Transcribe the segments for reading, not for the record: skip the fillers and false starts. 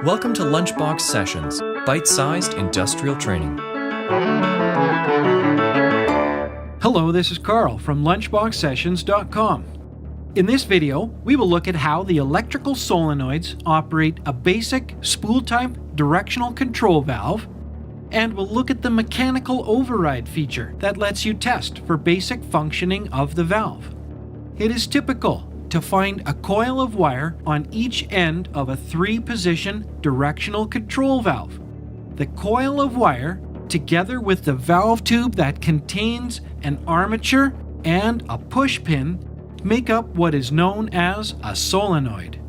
Welcome to Lunchbox Sessions, bite-sized industrial training. Hello, this is Carl from lunchboxsessions.com. In this video, we will look at how the electrical solenoids operate a basic spool-type directional control valve, and we'll look at the mechanical override feature that lets you test for basic functioning of the valve. It is typical to find a coil of wire on each end of a 3-position directional control valve. The coil of wire, together with the valve tube that contains an armature and a push pin, make up what is known as a solenoid.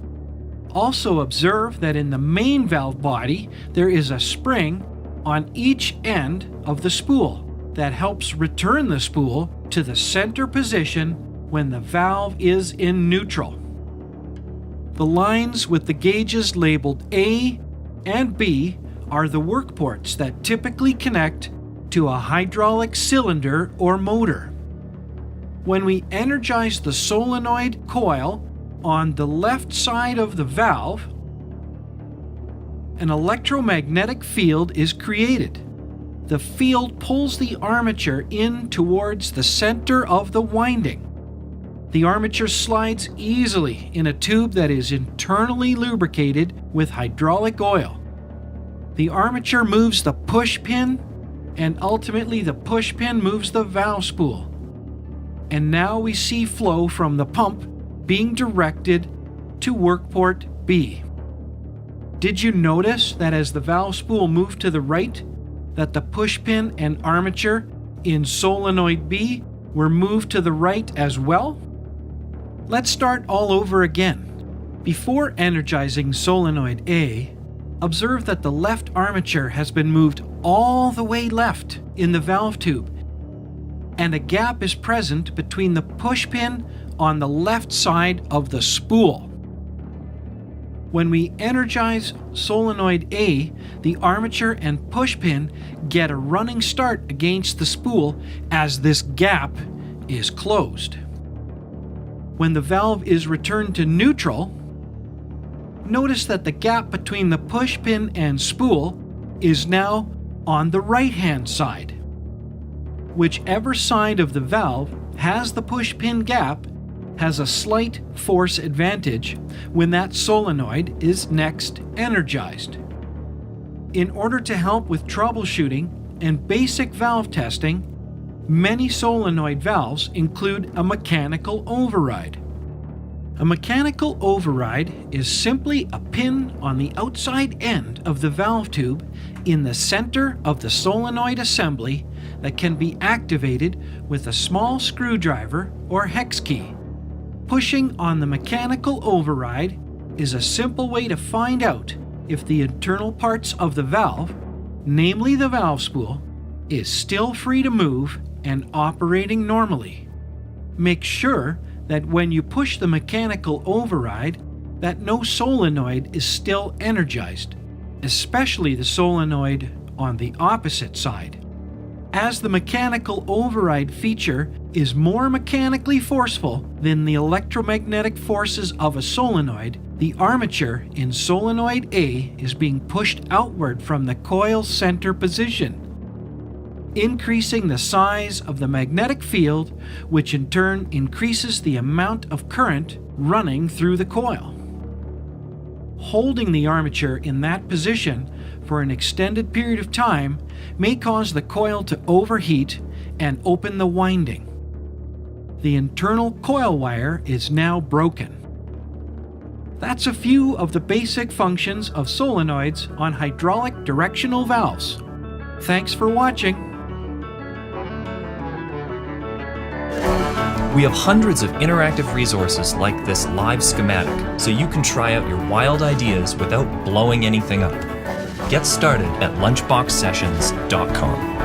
Also observe that in the main valve body there is a spring on each end of the spool that helps return the spool to the center position when the valve is in neutral. The lines with the gauges labeled A and B are the work ports that typically connect to a hydraulic cylinder or motor. When we energize the solenoid coil on the left side of the valve, an electromagnetic field is created. The field pulls the armature in towards the center of the winding. The armature slides easily in a tube that is internally lubricated with hydraulic oil. The armature moves the push pin, and ultimately the push pin moves the valve spool. And now we see flow from the pump being directed to work port B. Did you notice that as the valve spool moved to the right, that the push pin and armature in solenoid B were moved to the right as well? Let's start all over again. Before energizing solenoid A, observe that the left armature has been moved all the way left in the valve tube, and a gap is present between the push pin on the left side of the spool. When we energize solenoid A, the armature and push pin get a running start against the spool as this gap is closed. When the valve is returned to neutral, notice that the gap between the push pin and spool is now on the right-hand side. Whichever side of the valve has the push pin gap has a slight force advantage when that solenoid is next energized. In order to help with troubleshooting and basic valve testing, many solenoid valves include a mechanical override. A mechanical override is simply a pin on the outside end of the valve tube in the center of the solenoid assembly that can be activated with a small screwdriver or hex key. Pushing on the mechanical override is a simple way to find out if the internal parts of the valve, namely the valve spool, is still free to move and operating normally. Make sure that when you push the mechanical override, that no solenoid is still energized, especially the solenoid on the opposite side. As the mechanical override feature is more mechanically forceful than the electromagnetic forces of a solenoid, the armature in solenoid A is being pushed outward from the coil's center position, increasing the size of the magnetic field, which in turn increases the amount of current running through the coil. Holding the armature in that position for an extended period of time may cause the coil to overheat and open the winding. The internal coil wire is now broken. That's a few of the basic functions of solenoids on hydraulic directional valves. Thanks for watching. We have hundreds of interactive resources like this live schematic, so you can try out your wild ideas without blowing anything up. Get started at lunchboxsessions.com.